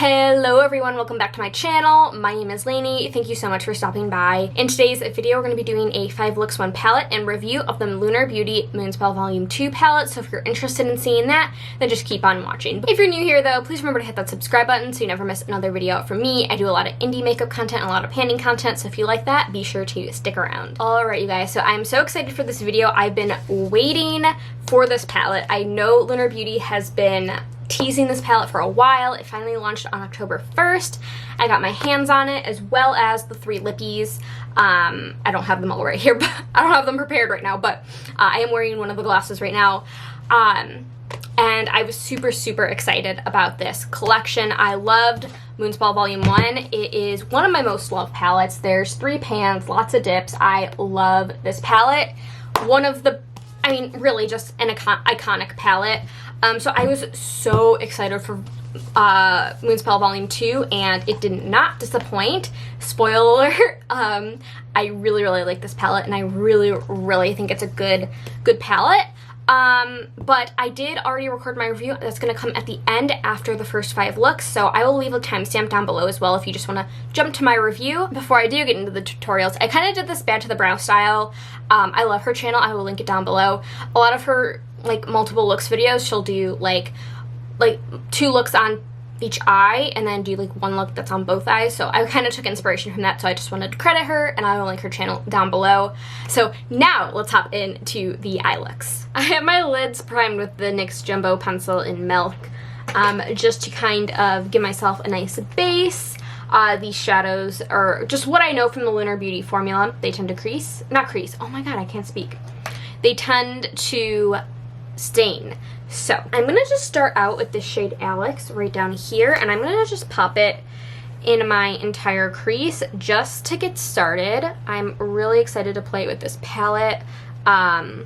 Hello everyone, welcome back to my channel. My name is Lainey. Thank you so much for stopping by. In today's video, we're going to be doing a 5 looks 1 palette and review of the Lunar Beauty Moonspell Volume 2 palette. So if you're interested in seeing that, then just keep on watching. If you're new here though, please remember to hit that subscribe button so you never miss another video from me. I do a lot of indie makeup content and a lot of panning content, so if you like that, be sure to stick around. Alright you guys, so I'm so excited for this video. I've been waiting for this palette. I know Lunar Beauty has been teasing this palette for a while. It finally launched on October 1st. I got my hands on it, as well as the 3 lippies. I don't have them all right here, but I don't have them prepared right now, but I am wearing one of the glasses right now. And I was super excited about this collection. I loved Moonspell Volume 1. It is one of my most loved palettes. There's 3 pans, lots of dips. I love this palette. One of the, I mean, really just an iconic palette. So I was so excited for Moonspell Volume 2, and it did not disappoint. Spoiler alert, I really like this palette, and I really think it's a good palette. But I did already record my review. That's going to come at the end after the first 5 looks, so I will leave a timestamp down below as well if you just want to jump to my review. Before I do get into the tutorials, I kind of did this Bad to the Brow style. I love her channel. I will link it down below. A lot of her like multiple looks videos, she'll do like 2 looks on each eye and then do like 1 look that's on both eyes. So I kind of took inspiration from that, so I just wanted to credit her, and I will link her channel down below. So now let's hop into the eye looks. I have my lids primed with the NYX Jumbo Pencil in Milk, just to kind of give myself a nice base. These shadows are just what I know from the Lunar Beauty formula. They tend to not crease, oh my god, I can't speak. They tend to stain. So I'm gonna just start out with this shade Alex right down here, and I'm gonna just pop it in my entire crease just to get started. I'm really excited to play with this palette. I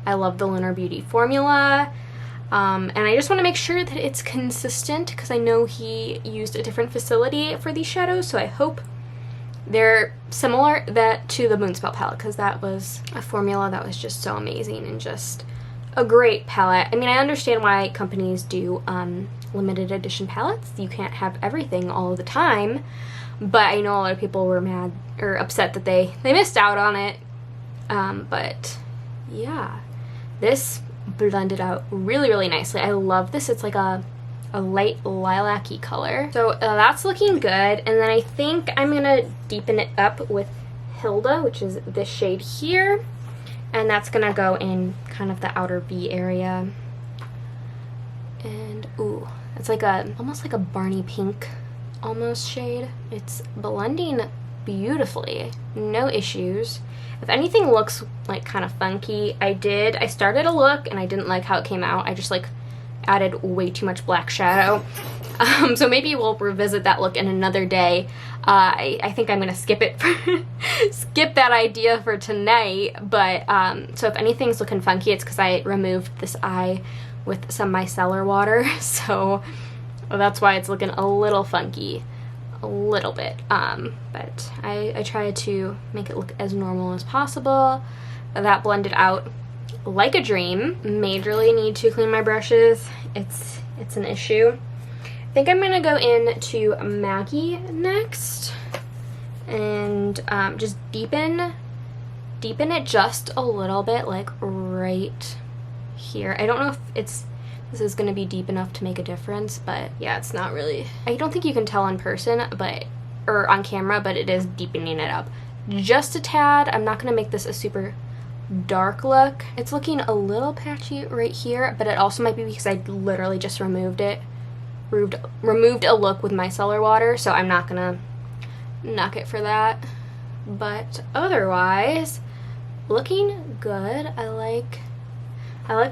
love the Lunar Beauty formula, and I just want to make sure that it's consistent because I know he used a different facility for these shadows, so I hope they're similar to the Moonspell palette, because that was a formula that was just so amazing and just a great palette. I mean, I understand why companies do limited edition palettes. You can't have everything all of the time, but I know a lot of people were mad or upset that they missed out on it. But yeah, this blended out really nicely. I love this. It's like a light lilac-y color. So that's looking good, and then I think I'm gonna deepen it up with Hilda, which is this shade here. And that's gonna go in kind of the outer V area. And ooh, it's like almost like a Barney pink almost shade. It's blending beautifully, no issues. If anything looks like kind of funky, I started a look and I didn't like how it came out. I just like added way too much black shadow. So maybe we'll revisit that look in another day. I think I'm gonna skip that idea for tonight, but so if anything's looking funky, it's because I removed this eye with some micellar water, so that's why it's looking a little funky, a little bit, but I tried to make it look as normal as possible. That blended out like a dream. Majorly need to clean my brushes. It's an issue. I think I'm gonna go into Maggie next and just deepen it just a little bit, like right here. I don't know if this is gonna be deep enough to make a difference, but yeah, it's not really. I don't think you can tell in person, or on camera, but it is deepening it up just a tad. I'm not gonna make this a super dark look. It's looking a little patchy right here, but it also might be because I literally just removed a look with micellar water, so I'm not gonna knock it for that. But otherwise, looking good. I like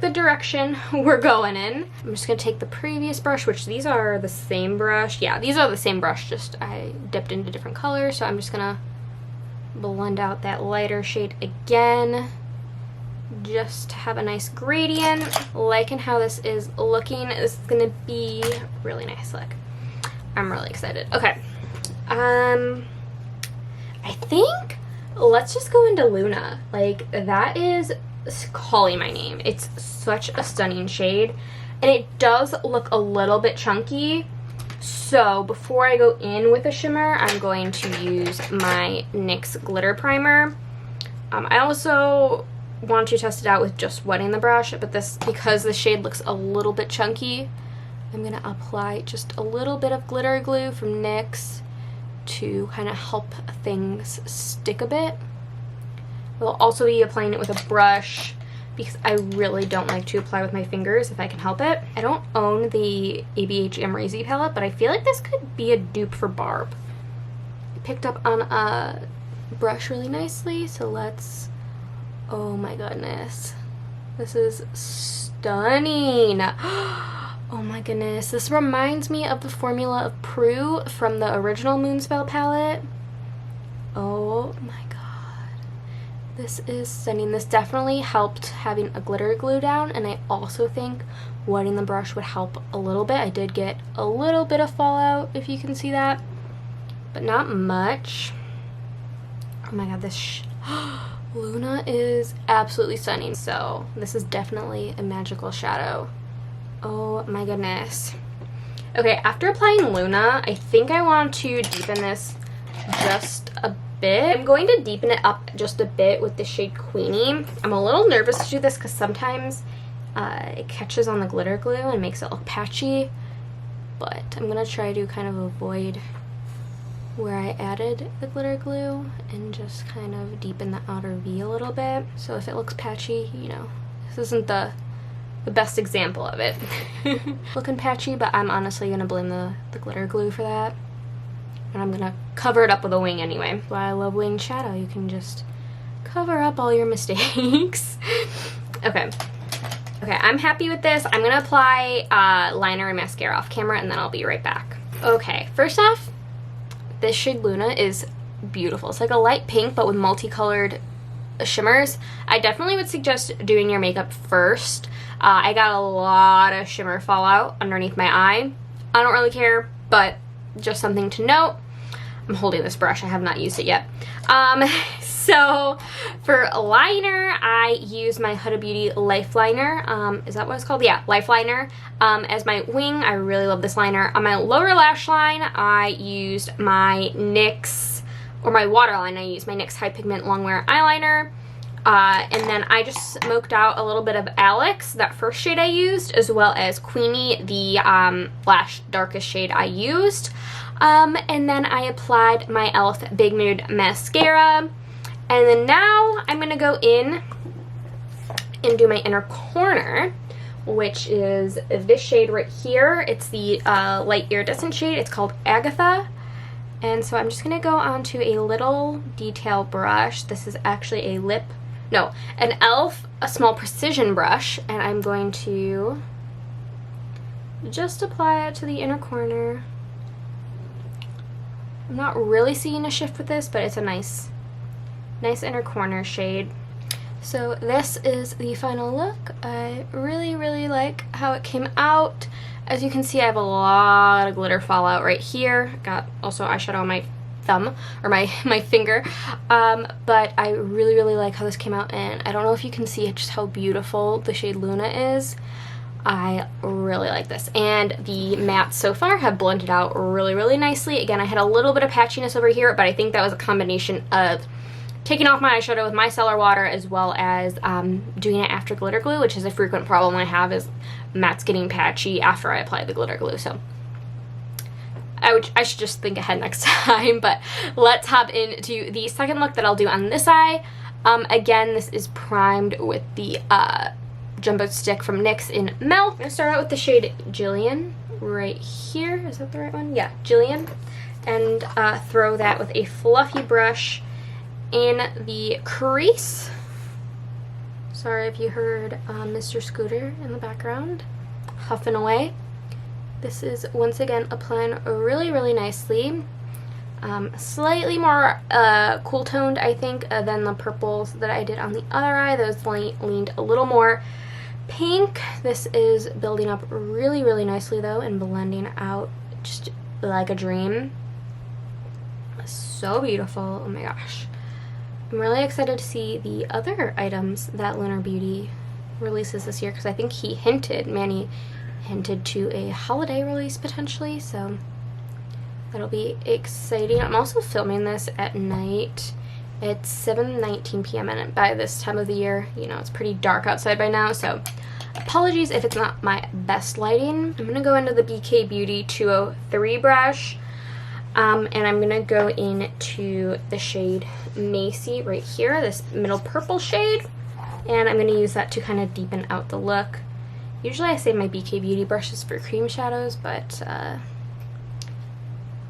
the direction we're going in. I'm just gonna take the previous brush, which these are the same brush. Yeah, these are the same brush, just I dipped into different colors, so I'm just gonna blend out that lighter shade again, just to have a nice gradient. Liking how this is looking. This is gonna be a really nice look. I'm really excited. Okay, I think let's just go into Luna. Like, that is calling my name. It's such a stunning shade, and it does look a little bit chunky. So before I go in with a shimmer, I'm going to use my NYX glitter primer. I also want to test it out with just wetting the brush, but this, because the shade looks a little bit chunky, I'm gonna apply just a little bit of glitter glue from NYX to kind of help things stick a bit. I'll also be applying it with a brush because I really don't like to apply with my fingers if I can help it. I don't own the ABH Amrezy palette, but I feel like this could be a dupe for Barb. It picked up on a brush really nicely, so let's... Oh my goodness. This is stunning. Oh my goodness. This reminds me of the formula of Prue from the original Moonspell palette. Oh my god. This is stunning. This definitely helped having a glitter glue down, and I also think wetting the brush would help a little bit. I did get a little bit of fallout, if you can see that, but not much. Oh my god, this Luna is absolutely stunning. So this is definitely a magical shadow. Oh my goodness. Okay, after applying Luna, I think I want to deepen this just a bit. I'm going to deepen it up just a bit with the shade Queenie. I'm a little nervous to do this because sometimes it catches on the glitter glue and makes it look patchy, but I'm gonna try to kind of avoid where I added the glitter glue and just kind of deepen the outer V a little bit. So if it looks patchy, you know, this isn't the best example of it looking patchy, but I'm honestly gonna blame the glitter glue for that. And I'm gonna cover it up with a wing anyway. That's why I love winged shadow. You can just cover up all your mistakes. Okay, I'm happy with this. I'm gonna apply liner and mascara off camera, and then I'll be right back. Okay, first off, this shade Luna is beautiful. It's like a light pink, but with multicolored shimmers. I definitely would suggest doing your makeup first. I got a lot of shimmer fallout underneath my eye. I don't really care, but just something to note. I'm holding this brush. I have not used it yet. So for liner, I use my Huda Beauty Life Liner. Is that what it's called? Yeah, Life Liner. As my wing, I really love this liner. On my lower lash line, I used my NYX, or my waterline, I used my NYX High Pigment Longwear Eyeliner. And then I just smoked out a little bit of Alex, that first shade I used, as well as Queenie, the lash darkest shade I used. And then I applied my e.l.f. Big Mood Mascara. And then now I'm going to go in and do my inner corner, which is this shade right here. It's the light iridescent shade. It's called Agatha. And so I'm just going to go onto a little detail brush. This is actually an e.l.f. a small precision brush, and I'm going to just apply it to the inner corner. I'm not really seeing a shift with this, but it's a nice inner corner shade. So this is the final look. I really, really like how it came out. As you can see, I have a lot of glitter fallout right here. Got also eyeshadow on my thumb, or my finger. But I really, really like how this came out, and I don't know if you can see just how beautiful the shade Luna is. I really like this, and the mattes so far have blended out really, really nicely. Again, I had a little bit of patchiness over here, but I think that was a combination of taking off my eyeshadow with micellar water, as well as doing it after glitter glue, which is a frequent problem I have, is mattes getting patchy after I apply the glitter glue. So I should just think ahead next time. But let's hop into the second look that I'll do on this eye. Again, this is primed with the Jumbo Stick from NYX in Milk. I'm going to start out with the shade Jillian right here. Is that the right one? Yeah, Jillian. And throw that with a fluffy brush in the crease. Sorry if you heard Mr. Scooter in the background huffing away. This is once again applying really, really nicely. Slightly more cool toned, I think, than the purples that I did on the other eye. Those leaned a little more pink. This is building up really, really nicely though, and blending out just like a dream. So beautiful. Oh my gosh. I'm really excited to see the other items that Lunar Beauty releases this year, because I think Manny hinted to a holiday release potentially, so That'll be exciting. I'm also filming this at night. It's 7:19 p.m. and by this time of the year, you know, it's pretty dark outside by now, so apologies if it's not my best lighting. I'm gonna go into the BK Beauty 203 brush, and I'm gonna go into the shade Macy right here, this middle purple shade, and I'm gonna use that to kind of deepen out the look. Usually I save my BK Beauty brushes for cream shadows, but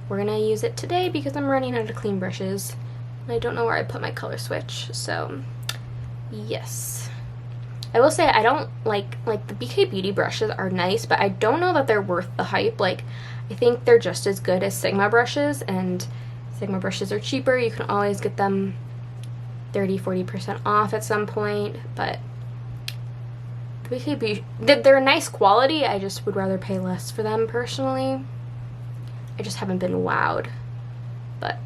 we're gonna use it today because I'm running out of clean brushes. And I don't know where I put my color switch, so yes. I will say I don't like the BK Beauty brushes are nice, but I don't know that they're worth the hype. Like, I think they're just as good as Sigma brushes, and Sigma brushes are cheaper. You can always get them 30-40% off at some point, but the BK Beauty, they're nice quality. I just would rather pay less for them personally. I just haven't been wowed, but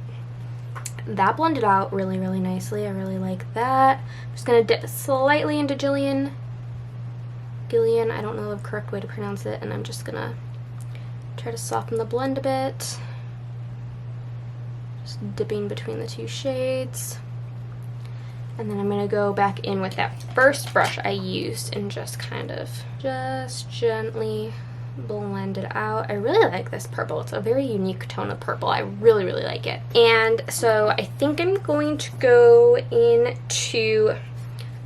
that blended out really, really nicely. I really like that. I'm just gonna dip slightly into Gillian, I don't know the correct way to pronounce it, and I'm just gonna try to soften the blend a bit. Just dipping between the two shades. And then I'm gonna go back in with that first brush I used and just kind of just gently blend it out. I really like this purple. It's a very unique tone of purple. I really, really like it. And so I think I'm going to go into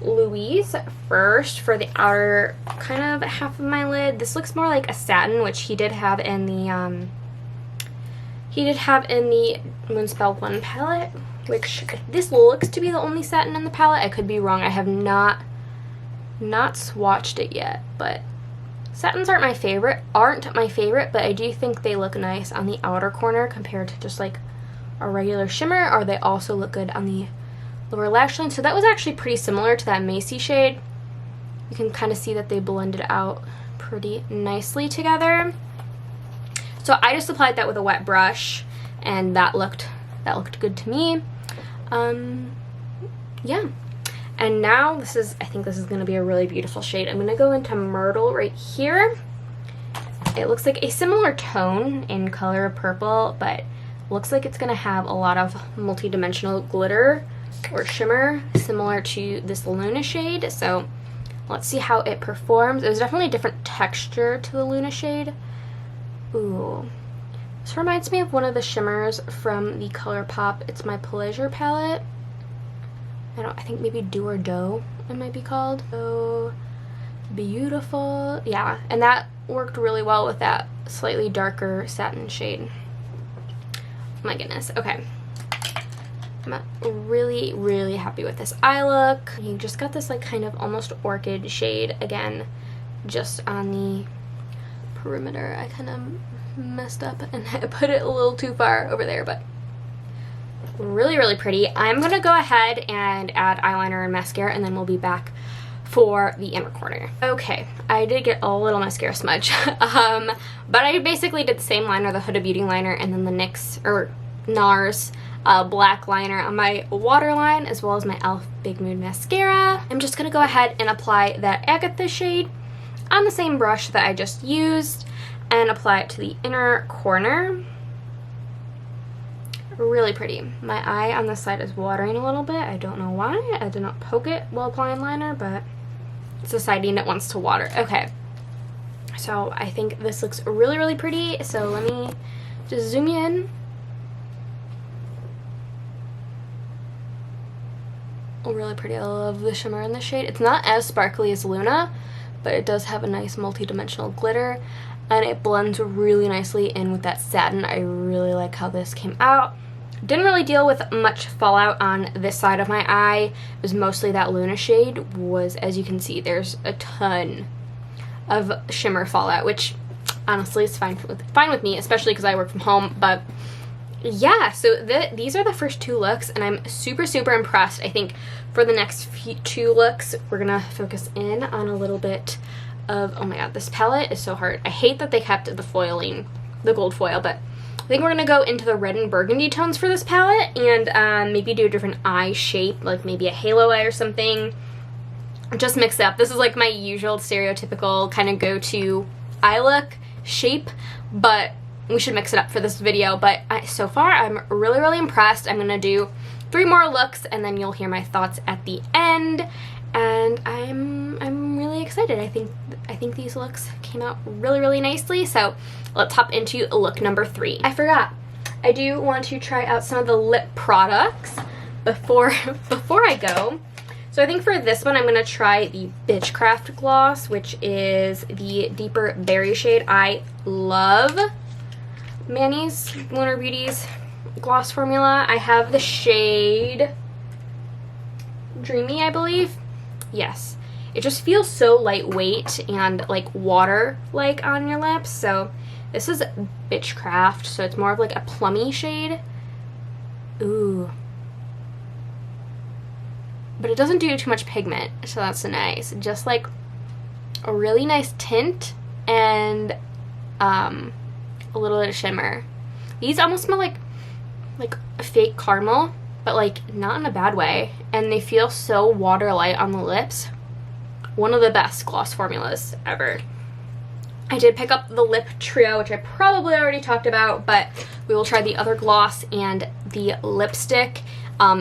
Louise first for the outer kind of half of my lid. This looks more like a satin, which he did have in the Moonspell 1 palette, which this looks to be the only satin in the palette. I could be wrong. I have not swatched it yet, but satins aren't my favorite, but I do think they look nice on the outer corner compared to just like a regular shimmer, or they also look good on the lower lash line. So that was actually pretty similar to that Macy shade. You can kind of see that they blended out pretty nicely together. So I just applied that with a wet brush, and that looked good to me. Yeah. And now I think this is going to be a really beautiful shade. I'm going to go into Myrtle right here. It looks like a similar tone in color of purple, but looks like it's going to have a lot of multi-dimensional glitter or shimmer similar to this Luna shade. So let's see how it performs. It was definitely a different texture to the Luna shade. Ooh. This reminds me of one of the shimmers from the ColourPop It's My Pleasure palette. I think maybe Do or Dough it might be called. So beautiful. Yeah, and that worked really well with that slightly darker satin shade. Oh my goodness. Okay. I'm really, really happy with this eye look. You just got this like kind of almost orchid shade again, just on the perimeter. I kind of messed up and I put it a little too far over there, but really, really pretty. I'm gonna go ahead and add eyeliner and mascara, and then we'll be back for the inner corner. Okay, I did get a little mascara smudge, but I basically did the same liner, the Huda Beauty liner, and then the NARS black liner on my waterline, as well as my e.l.f. Big Mood mascara. I'm just gonna go ahead and apply that Agatha shade on the same brush that I just used and apply it to the inner corner. Really pretty. My eye on this side is watering a little bit. I don't know why. I did not poke it while applying liner, but it's deciding it wants to water. Okay. So I think this looks really, really pretty. So let me just zoom in. Oh, really pretty. I love the shimmer in the shade. It's not as sparkly as Luna, but it does have a nice multi-dimensional glitter, and it blends really nicely in with that satin. I really like how this came out. Didn't really deal with much fallout on this side of my eye. It was mostly that Luna shade was, as you can see, there's a ton of shimmer fallout, which honestly is fine with me, especially because I work from home. But yeah, so these are the first two looks, and I'm super, super impressed. I think for the next two looks, we're gonna focus in on a little bit of, oh my god, this palette is so hard. I hate that they kept the foiling, the gold foil, but I think we're gonna go into the red and burgundy tones for this palette, and maybe do a different eye shape, like maybe a halo eye or something. Just mix it up. This is like my usual stereotypical kind of go-to eye look shape, but we should mix it up for this video, but so far I'm really impressed. I'm gonna do 3 more looks and then you'll hear my thoughts at the end, and I'm really excited. I think these looks came out really nicely. So let's hop into look number 3. I forgot, I do want to try out some of the lip products before I go. So I think for this one I'm gonna try the Bitchcraft gloss, which is the deeper berry shade. I love Manny's Lunar Beauty's gloss formula. I have the shade Dreamy, I believe. Yes, it just feels so lightweight and like water-like on your lips. So this is Bitchcraft, so it's more of like a plummy shade. Ooh. But it doesn't do too much pigment, so that's nice. Just like a really nice tint and a little bit of shimmer. These almost smell like a fake caramel, but like not in a bad way, and they feel so water light on the lips. One of the best gloss formulas ever. I did pick up the lip trio, which I probably already talked about, but we will try the other gloss and the lipstick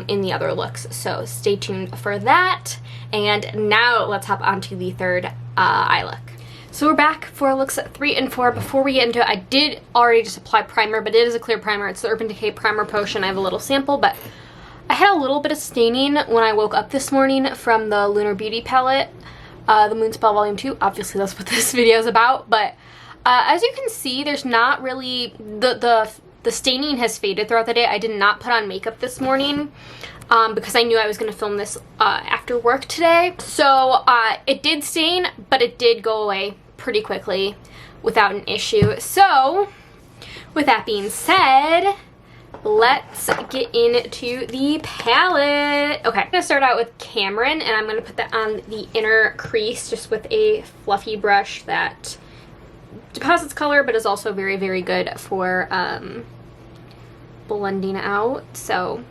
in the other looks, so stay tuned for that. And now let's hop onto the third eye look. So we're back for looks 3 and 4. Before we get into it, I did already just apply primer, but it is a clear primer. It's the Urban Decay Primer Potion. I have a little sample, but I had a little bit of staining when I woke up this morning from the Lunar Beauty palette, the Moonspell Volume 2. Obviously that's what this video is about, but as you can see, there's not really, the staining has faded throughout the day. I did not put on makeup this morning because I knew I was going to film this after work today. So it did stain, but it did go away pretty quickly without an issue. So with that being said, let's get into the palette. Okay, I'm going to start out with Cameron, and I'm going to put that on the inner crease just with a fluffy brush that deposits color but is also very good for blending out. So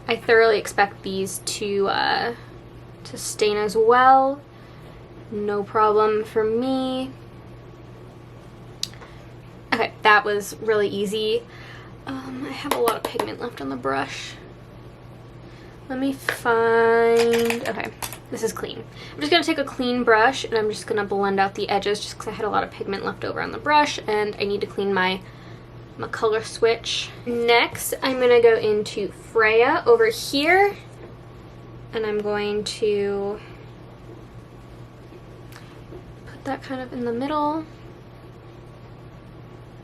I thoroughly expect these to stain as well. No problem for me. Okay, that was really easy. I have a lot of pigment left on the brush. Let me find, okay, this is clean. I'm just gonna take a clean brush and I'm just gonna blend out the edges just because I had a lot of pigment left over on the brush and I need to clean my color switch. Next, I'm gonna go into Freya over here, and I'm going to put that kind of in the middle.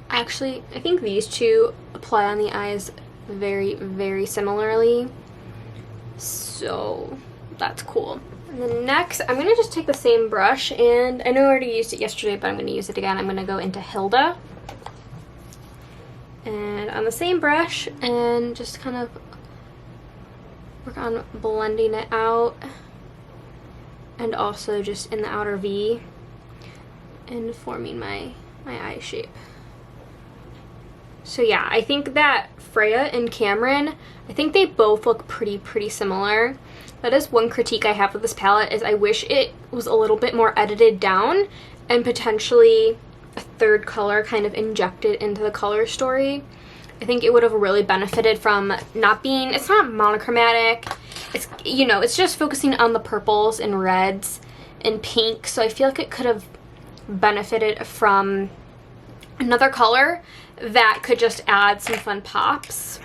Actually, I think these two apply on the eyes very similarly, so that's cool. And then next, I'm gonna just take the same brush, and I know I already used it yesterday, but I'm gonna use it again. I'm gonna go into Hilda, and on the same brush, and just kind of work on blending it out, and also just in the outer V and forming my eye shape. So yeah, I think that Freya and Cameron, I think they both look pretty similar. That is one critique I have with this palette, is I wish it was a little bit more edited down and potentially a third color kind of injected into the color story. I think it would have really benefited from not being, it's not monochromatic, it's, you know, it's just focusing on the purples and reds and pink, so I feel like it could have benefited from another color that could just add some fun pops.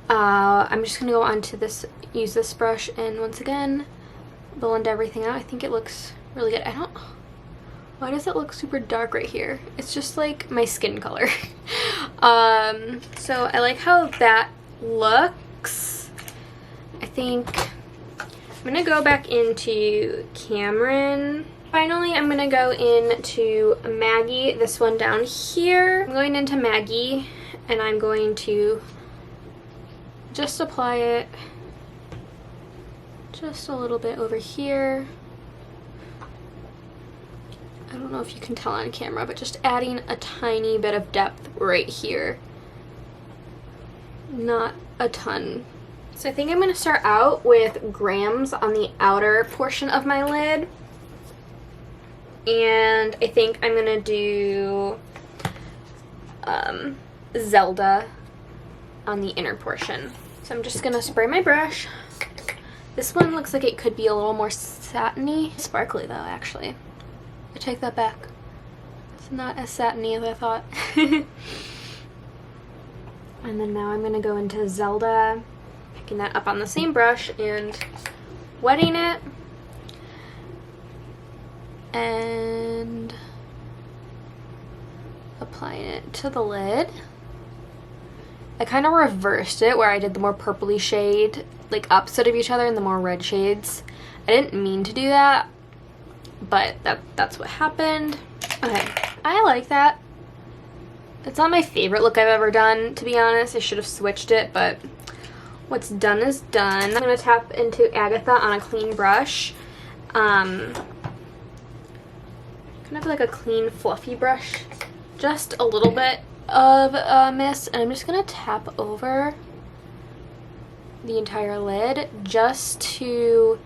I'm just gonna go on to this, use this brush, and once again blend everything out. I think it looks really good. Why does it look super dark right here? It's just like my skin color. So I like how that looks. I think I'm gonna go back into Cameron. Finally, I'm gonna go into Maggie, this one down here. I'm going into Maggie, and I'm going to just apply it just a little bit over here. I don't know if you can tell on camera, but just adding a tiny bit of depth right here. Not a ton. So I think I'm gonna start out with Grams on the outer portion of my lid. And I think I'm gonna do Zelda on the inner portion. So I'm just gonna spray my brush. This one looks like it could be a little more satiny. Sparkly though, actually. I take that back. It's not as satiny as I thought. And then now I'm gonna go into Zelda, picking that up on the same brush and wetting it. And applying it to the lid. I kind of reversed it where I did the more purpley shade, like opposite of each other, and the more red shades. I didn't mean to do that, but that's what happened. Okay, I like that. It's not my favorite look I've ever done, to be honest. I should have switched it, but what's done is done. I'm gonna tap into Agatha on a clean brush. Kind of like a clean, fluffy brush. Just a little bit of mist, and I'm just gonna tap over the entire lid just to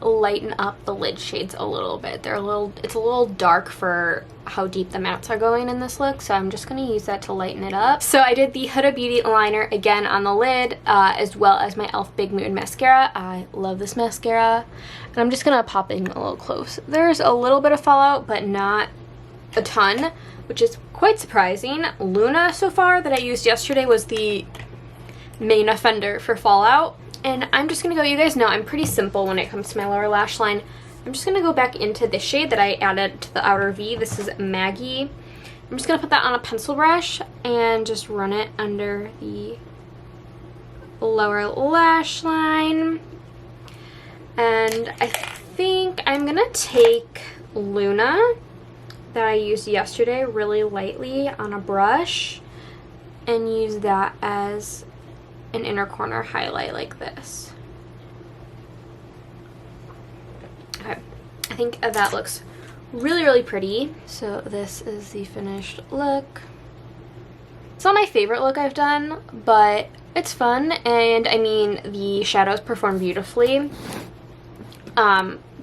lighten up the lid shades a little bit. It's a little dark for how deep the mattes are going in this look, so I'm just going to use that to lighten it up. So I did the Huda Beauty liner again on the lid, as well as my e.l.f. Big Moon mascara. I love this mascara, and I'm just going to pop in a little close. There's a little bit of fallout, but not a ton, which is quite surprising. Luna so far that I used yesterday was the main offender for fallout. And I'm just going to go, you guys know I'm pretty simple when it comes to my lower lash line. I'm just going to go back into this shade that I added to the outer V. This is Maggie. I'm just going to put that on a pencil brush and just run it under the lower lash line. And I think I'm going to take Luna that I used yesterday really lightly on a brush and use that as an inner corner highlight like this. Okay, I think that looks really, really pretty. So this is the finished look. It's not my favorite look I've done, but it's fun, and I mean, the shadows perform beautifully.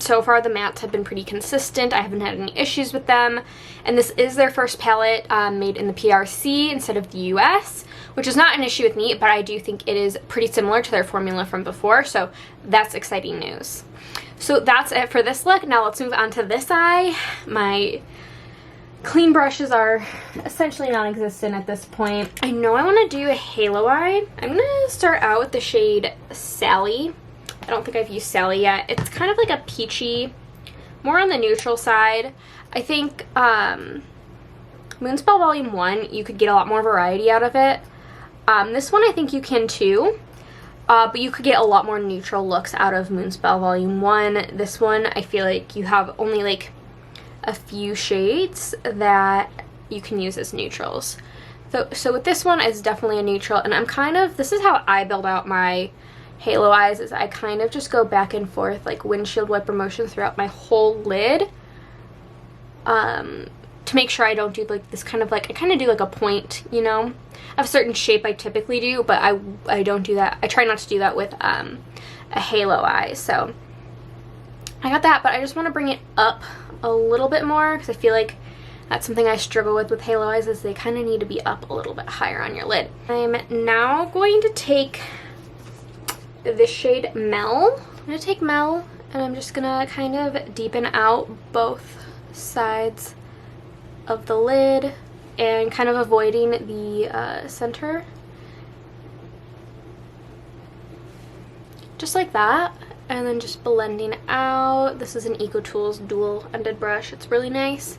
So far the mattes have been pretty consistent. I haven't had any issues with them, and this is their first palette made in the PRC instead of the US, which is not an issue with me, but I do think it is pretty similar to their formula from before, so that's exciting news. So that's it for this look. Now let's move on to this eye. My clean brushes are essentially non-existent at this point. I know I want to do a halo eye. I'm going to start out with the shade Sally. I don't think I've used Sally yet. It's kind of like a peachy, more on the neutral side. I think Moonspell Volume 1, you could get a lot more variety out of it. This one I think you can too, but you could get a lot more neutral looks out of Moonspell Volume 1. This one, I feel like you have only like a few shades that you can use as neutrals. So with this one, it's definitely a neutral, and this is how I build out my halo eyes, is I kind of just go back and forth like windshield wiper motions throughout my whole lid, to make sure I don't do like this kind of like, I kind of do like a point, you know? I have a certain shape I typically do, but I don't do that. I try not to do that with a halo eye. So I got that, but I just want to bring it up a little bit more because I feel like that's something I struggle with halo eyes, is they kind of need to be up a little bit higher on your lid. I'm now going to take this shade Mel. I'm going to take Mel, and I'm just going to kind of deepen out both sides of the lid and kind of avoiding the center. Just like that. And then just blending out. This is an EcoTools dual-ended brush. It's really nice.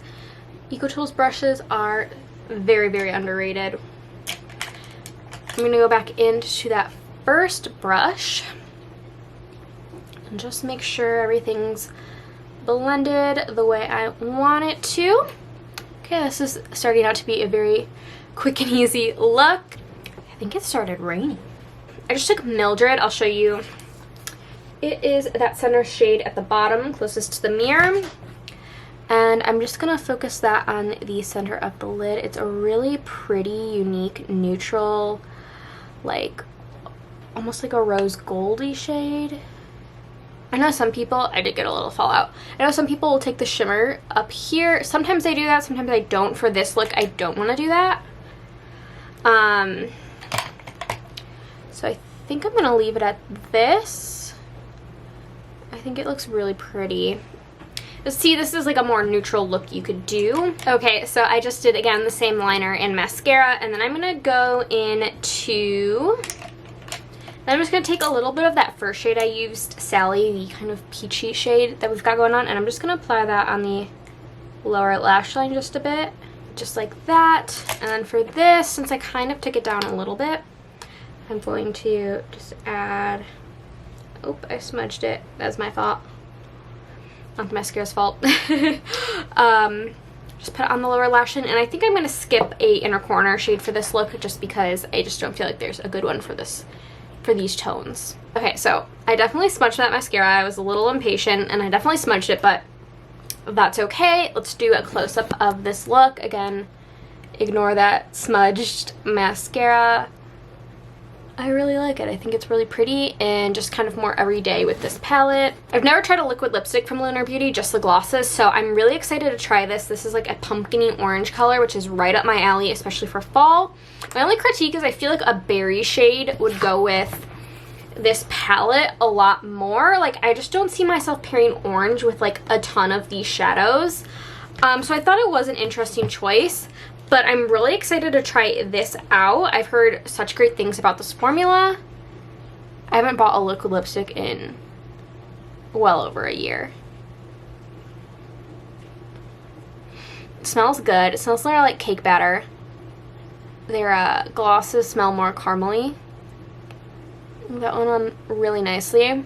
EcoTools brushes are very, very underrated. I'm going to go back into that first brush and just make sure everything's blended the way I want it to. Okay, this is starting out to be a very quick and easy look. I think it started raining. I just took Mildred. I'll show you. It is that center shade at the bottom, closest to the mirror. And I'm just going to focus that on the center of the lid. It's a really pretty, unique, neutral, like almost like a rose goldy shade. I know some people, I did get a little fallout. I know some people will take the shimmer up here. Sometimes I do that, sometimes I don't. For this look, I don't want to do that. So I think I'm gonna leave it at this. I think it looks really pretty. See, this is like a more neutral look you could do. Okay, so I just did, again, the same liner and mascara, and then I'm gonna go into... Then I'm just gonna take a little bit of that first shade I used, Sally, the kind of peachy shade that we've got going on, and I'm just gonna apply that on the lower lash line just a bit, just like that. And then for this, since I kind of took it down a little bit, I'm going to just add... Oh, I smudged it. That's my fault. Not the mascara's fault. Just put it on the lower lash line, and I think I'm going to skip a inner corner shade for this look just because I just don't feel like there's a good one for these tones. Okay, so I definitely smudged that mascara. I was a little impatient and I definitely smudged it, but that's okay. Let's do a close-up of this look. Again, ignore that smudged mascara. I really like it. I think it's really pretty and just kind of more everyday with this palette. I've never tried a liquid lipstick from Lunar Beauty, just the glosses, so I'm really excited to try this. This is like a pumpkin-y orange color, which is right up my alley, especially for fall. My only critique is I feel like a berry shade would go with this palette a lot more. Like, I just don't see myself pairing orange with like a ton of these shadows. So I thought it was an interesting choice. But I'm really excited to try this out. I've heard such great things about this formula. I haven't bought a liquid lipstick in well over a year. It smells good. It smells more like cake batter. Their glosses smell more caramely. That one on really nicely.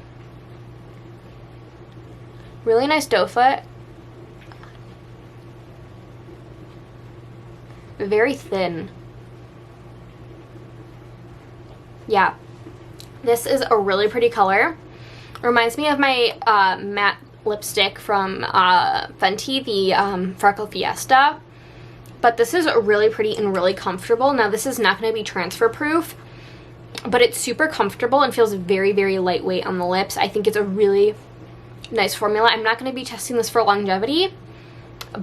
Really nice doe foot. Very thin. Yeah, this is a really pretty color. Reminds me of my matte lipstick from Fenty, the Freckle Fiesta. But this is really pretty and really comfortable. Now, this is not going to be transfer proof, but it's super comfortable and feels very, very lightweight on the lips. I think it's a really nice formula. I'm not going to be testing this for longevity,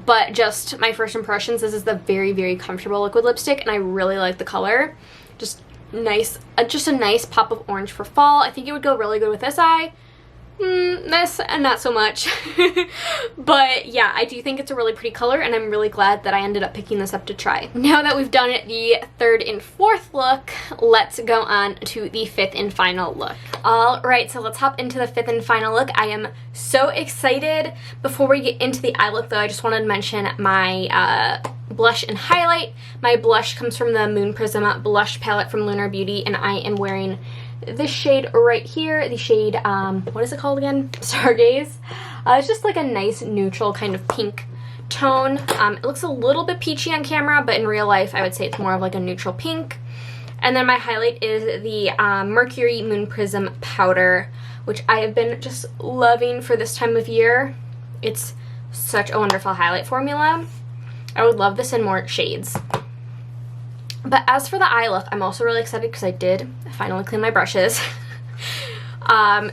but just my first impressions, this is the very, very comfortable liquid lipstick, and I really like the color. Just nice, just a nice pop of orange for fall. I think it would go really good with this eye. This and not so much. But yeah, I do think it's a really pretty color, and I'm really glad that I ended up picking this up to try. Now that we've done the third and fourth look, let's go on to the fifth and final look. All right, so let's hop into the fifth and final look. I am so excited. Before we get into the eye look, though, I just wanted to mention my blush and highlight. My blush comes from the Moon Prism blush palette from Lunar Beauty, and I am wearing this shade right here, the shade, what is it called again? Stargaze. It's just like a nice neutral kind of pink tone. It looks a little bit peachy on camera, but in real life I would say it's more of like a neutral pink. And then my highlight is the Mercury Moon Prism powder, which I have been just loving for this time of year. It's such a wonderful highlight formula. I would love this in more shades. But as for the eye look, I'm also really excited because I did finally clean my brushes.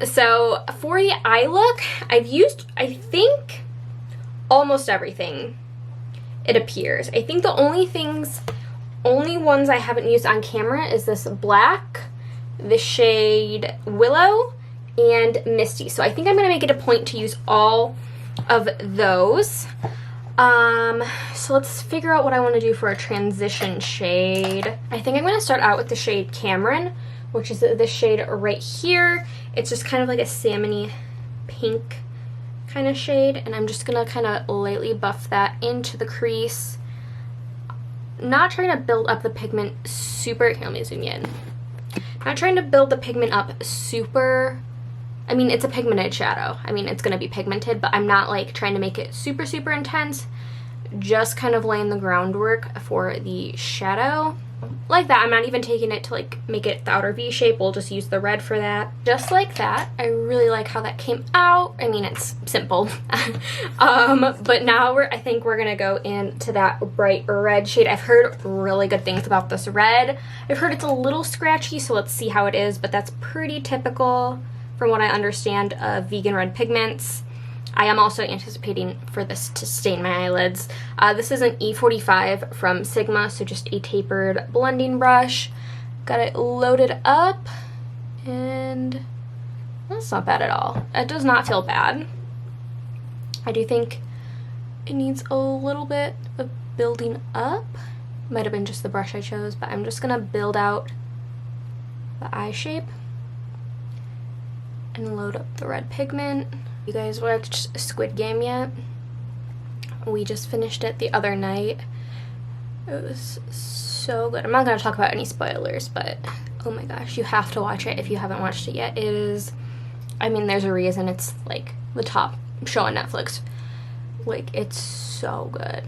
So for the eye look, I've used, I think, almost everything, it appears. I think the only ones I haven't used on camera is this black, the shade Willow, and Misty. So I think I'm going to make it a point to use all of those. So let's figure out what I want to do for a transition shade. I think I'm going to start out with the shade Cameron, which is this shade right here. It's just kind of like a salmony pink kind of shade, and I'm just going to kind of lightly buff that into the crease. Not trying to build up the pigment super, here, let me zoom in. Not trying to build the pigment up super, I mean, it's a pigmented shadow. I mean, it's going to be pigmented, but I'm not like trying to make it super, super intense. Just kind of laying the groundwork for the shadow. Like that. I'm not even taking it to like make it the outer V shape. We'll just use the red for that. Just like that. I really like how that came out. I mean, it's simple. But now I think we're going to go into that bright red shade. I've heard really good things about this red. I've heard it's a little scratchy, so let's see how it is, but that's pretty typical from what I understand of vegan red pigments. I am also anticipating for this to stain my eyelids. This is an E45 from Sigma, so just a tapered blending brush. Got it loaded up, and that's not bad at all. It does not feel bad. I do think it needs a little bit of building up. Might have been just the brush I chose, but I'm just gonna build out the eye shape and load up the red pigment. You guys watched Squid Game yet? We just finished it the other night. It was so good. I'm not gonna talk about any spoilers, but oh my gosh, you have to watch it if you haven't watched it yet. It is, I mean, there's a reason it's like the top show on Netflix. Like, it's so good.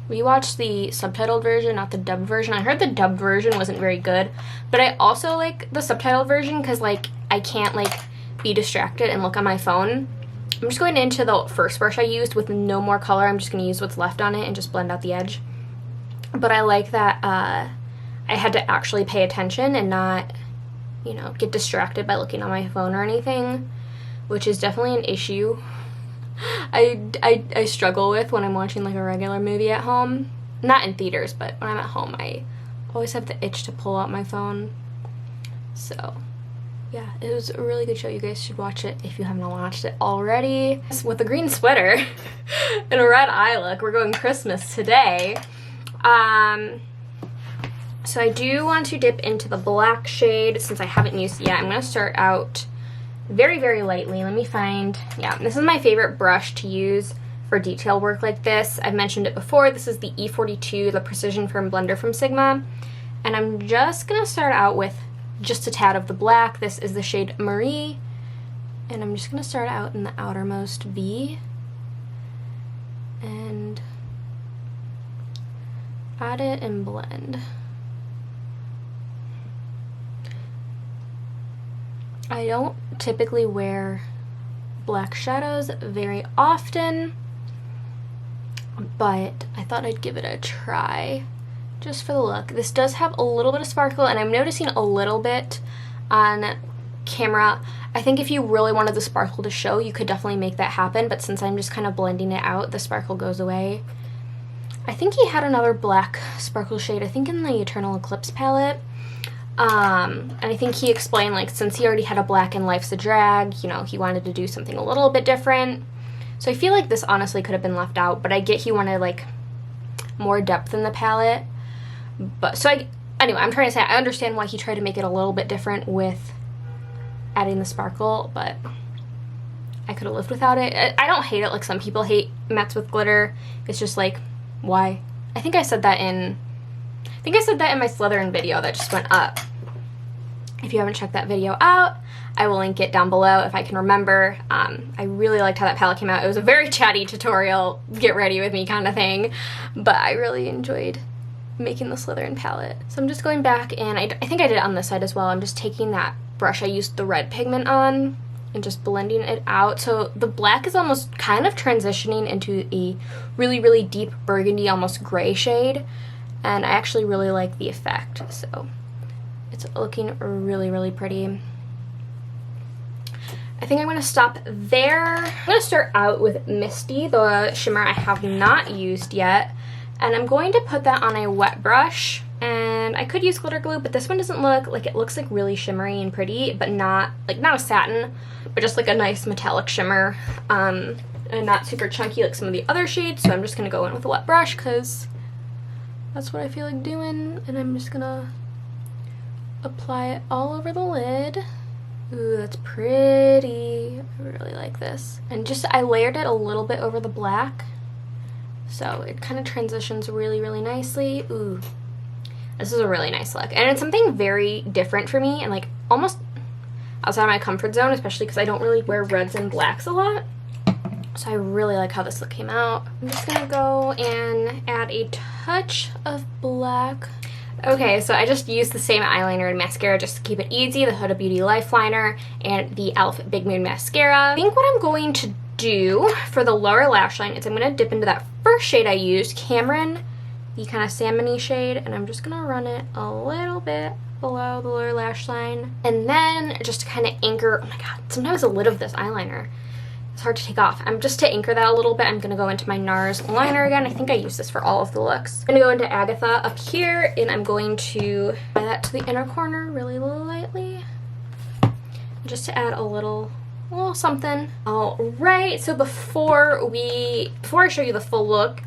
We watched the subtitled version, not the dubbed version. I heard the dubbed version wasn't very good, but I also like the subtitled version because, like, I can't, like, be distracted and look on my phone. I'm just going into the first brush I used with no more color. I'm just going to use what's left on it and just blend out the edge. But I like that I had to actually pay attention and not, you know, get distracted by looking on my phone or anything, which is definitely an issue I struggle with when I'm watching like a regular movie at home. Not in theaters, but when I'm at home, I always have the itch to pull out my phone. So yeah, it was a really good show. You guys should watch it if you haven't watched it already. With a green sweater and a red eye look, we're going Christmas today. So I do want to dip into the black shade since I haven't used it yet. I'm going to start out very, very lightly. Let me find, yeah, this is my favorite brush to use for detail work like this. I've mentioned it before. This is the E42, the Precision Firm Blender from Sigma. And I'm just going to start out with just a tad of the black. This is the shade Marie. And I'm just going to start out in the outermost V. And add it and blend. I don't typically wear black shadows very often, but I thought I'd give it a try just for the look. This does have a little bit of sparkle, and I'm noticing a little bit on camera. I think if you really wanted the sparkle to show, you could definitely make that happen, but since I'm just kind of blending it out, the sparkle goes away. I think he had another black sparkle shade, I think in the Eternal Eclipse palette. And I think he explained, like, since he already had a black in Life's a Drag, you know, he wanted to do something a little bit different. So I feel like this honestly could have been left out, but I get he wanted, like, more depth in the palette. But, so anyway, I'm trying to say, I understand why he tried to make it a little bit different with adding the sparkle, but I could have lived without it. I don't hate it like some people hate mattes with glitter. It's just like, why? I think I said that in my Slytherin video that just went up. If you haven't checked that video out, I will link it down below if I can remember. I really liked how that palette came out. It was a very chatty tutorial, get ready with me kind of thing, but I really enjoyed making the Slytherin palette. So I'm just going back, and I think I did it on this side as well. I'm just taking that brush I used the red pigment on and just blending it out. So the black is almost kind of transitioning into a really, really deep burgundy, almost gray shade. And I actually really like the effect, so it's looking really, really pretty. I think I'm going to stop there. I'm going to start out with Misty, the shimmer I have not used yet. And I'm going to put that on a wet brush. And I could use glitter glue, but this one doesn't look like, it looks like really shimmery and pretty, but not a satin, but just like a nice metallic shimmer. And not super chunky like some of the other shades, so I'm just going to go in with a wet brush because that's what I feel like doing, and I'm just gonna apply it all over the lid. Ooh, that's pretty. I really like this. And just, I layered it a little bit over the black, so it kind of transitions really, really nicely. Ooh, this is a really nice look. And it's something very different for me, and like almost outside my comfort zone, especially because I don't really wear reds and blacks a lot. So I really like how this look came out. I'm just gonna go and add a touch of black. Okay, so I just used the same eyeliner and mascara just to keep it easy, the Huda Beauty Life Liner and the e.l.f. Big Moon Mascara. I think what I'm going to do for the lower lash line is I'm gonna dip into that first shade I used, Cameron, the kind of salmon-y shade, and I'm just gonna run it a little bit below the lower lash line. And then just to kind of anchor, oh my god, sometimes the lid of this eyeliner It's hard to take off. Just to anchor that a little bit, I'm going to go into my NARS liner again. I think I use this for all of the looks. I'm going to go into Agatha up here, and I'm going to apply that to the inner corner really lightly, just to add a little something. All right, so before I show you the full look,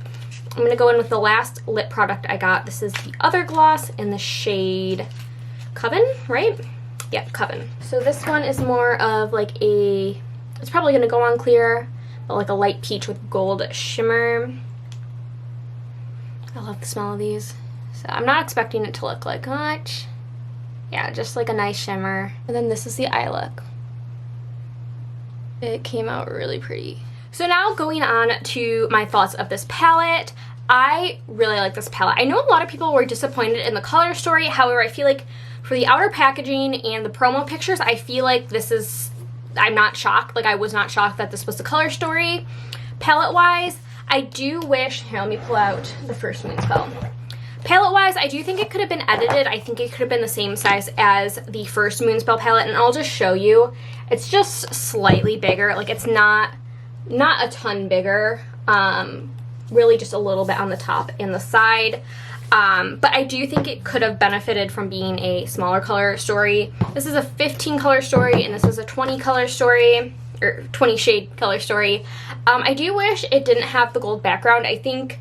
I'm going to go in with the last lip product I got. This is the other gloss in the shade Coven, right? Yeah, Coven. So this one is more of like it's probably going to go on clear, but like a light peach with gold shimmer. I love the smell of these. So I'm not expecting it to look like much. Yeah, just like a nice shimmer. And then this is the eye look. It came out really pretty. So now going on to my thoughts of this palette. I really like this palette. I know a lot of people were disappointed in the color story. However, I feel like for the outer packaging and the promo pictures, I feel like I'm not shocked. Like, I was not shocked that this was the color story. Palette-wise, I do wish... Here, let me pull out the first Moonspell. Palette-wise, I do think it could have been edited. I think it could have been the same size as the first Moonspell palette, and I'll just show you. It's just slightly bigger. Like, it's not a ton bigger. Really just a little bit on the top and the side. But I do think it could have benefited from being a smaller color story. This is a 15 color story, and this is a 20 color story, or 20 shade color story. I do wish it didn't have the gold background. I think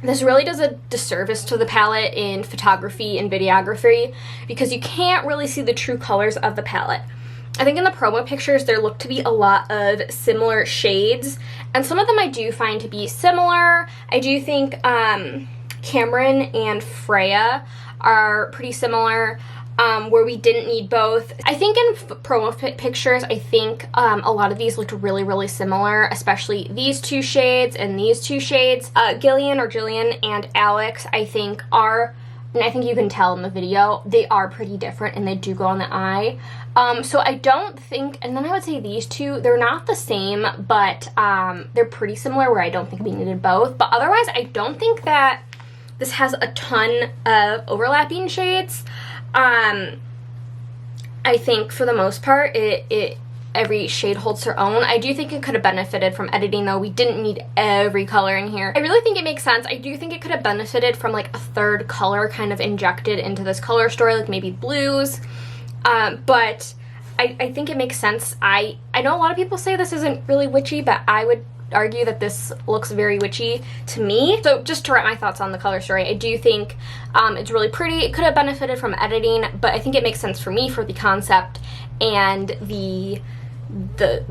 this really does a disservice to the palette in photography and videography, because you can't really see the true colors of the palette. I think in the promo pictures there look to be a lot of similar shades, and some of them I do find to be similar. I do think Cameron and Freya are pretty similar, where we didn't need both. I think in promo pictures, I think a lot of these looked really, really similar, especially these two shades and these two shades. Jillian and Alex, I think are, and I think you can tell in the video, they are pretty different and they do go on the eye. So I don't think, and then I would say these two, they're not the same, but they're pretty similar, where I don't think we needed both. But otherwise, I don't think that this has a ton of overlapping shades. I think for the most part, every shade holds their own. I do think it could have benefited from editing, though. We didn't need every color in here. I really think it makes sense. I do think it could have benefited from like a third color kind of injected into this color story, like maybe blues. But I think it makes sense. I know a lot of people say this isn't really witchy, but I would argue that this looks very witchy to me. So just to wrap my thoughts on the color story, I do think it's really pretty. It could have benefited from editing, but I think it makes sense for me for the concept and the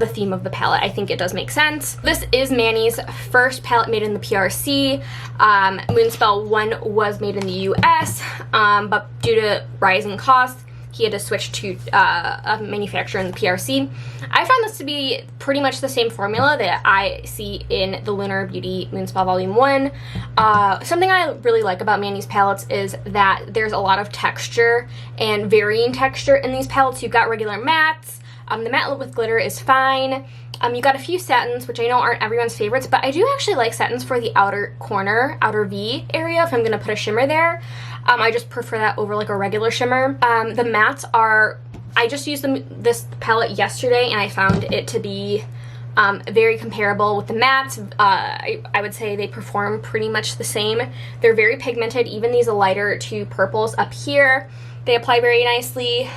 theme of the palette. I think it does make sense. This is Manny's first palette made in the PRC. Moonspell 1 was made in the US, but due to rising costs, he had to switch to a manufacturer in the PRC. I found this to be pretty much the same formula that I see in the Lunar Beauty Moonspell Volume 1. Something I really like about Manny's palettes is that there's a lot of texture and varying texture in these palettes. You've got regular mattes. The matte lip with glitter is fine. You got a few satins, which I know aren't everyone's favorites, but I do actually like satins for the outer corner, outer V area, if I'm going to put a shimmer there. I just prefer that over like a regular shimmer. The mattes are, I just used this palette yesterday, and I found it to be very comparable with the mattes. I would say they perform pretty much the same. They're very pigmented. Even these lighter two purples up here, they apply very nicely.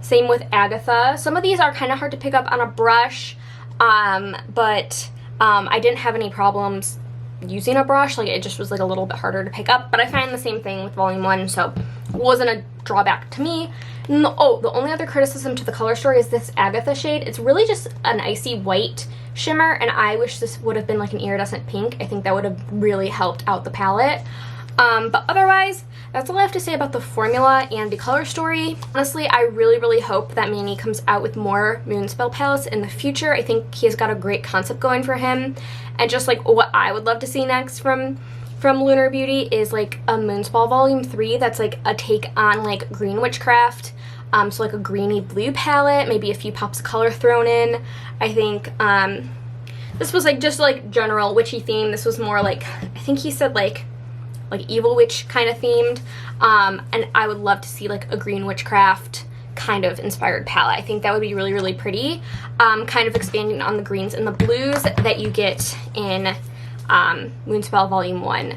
Same with Agatha. Some of these are kind of hard to pick up on a brush, but I didn't have any problems using a brush. Like, it just was like a little bit harder to pick up, but I find the same thing with Volume 1, so it wasn't a drawback to me. And the only other criticism to the color story is this Agatha shade. It's really just an icy white shimmer, and I wish this would have been like an iridescent pink. I think that would have really helped out the palette. But otherwise, that's all I have to say about the formula and the color story. Honestly, I really, really hope that Manny comes out with more Moonspell palettes in the future. I think he has got a great concept going for him. And just like what I would love to see next from Lunar Beauty is like a Moonspell Volume 3 that's like a take on like green witchcraft. So like a greeny blue palette, maybe a few pops of color thrown in. I think this was like just like general witchy theme. This was more like, I think he said like evil witch kind of themed, and I would love to see like a green witchcraft kind of inspired palette. I think that would be really, really pretty, kind of expanding on the greens and the blues that you get in Moonspell Volume 1.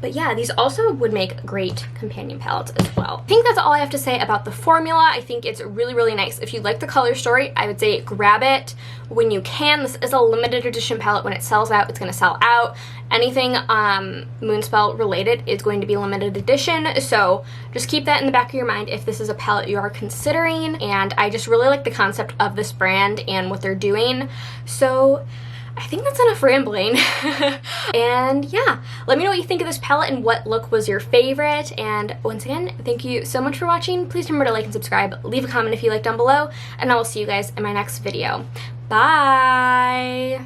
But yeah, these also would make great companion palettes as well. I think that's all I have to say about the formula. I think it's really, really nice. If you like the color story, I would say grab it when you can. This is a limited edition palette. When it sells out, it's going to sell out. Anything Moonspell related is going to be limited edition, so just keep that in the back of your mind if this is a palette you are considering. And I just really like the concept of this brand and what they're doing. So I think that's enough rambling. And yeah, let me know what you think of this palette and what look was your favorite. And once again, thank you so much for watching. Please remember to like and subscribe. Leave a comment if you like down below, and I will see you guys in my next video. Bye!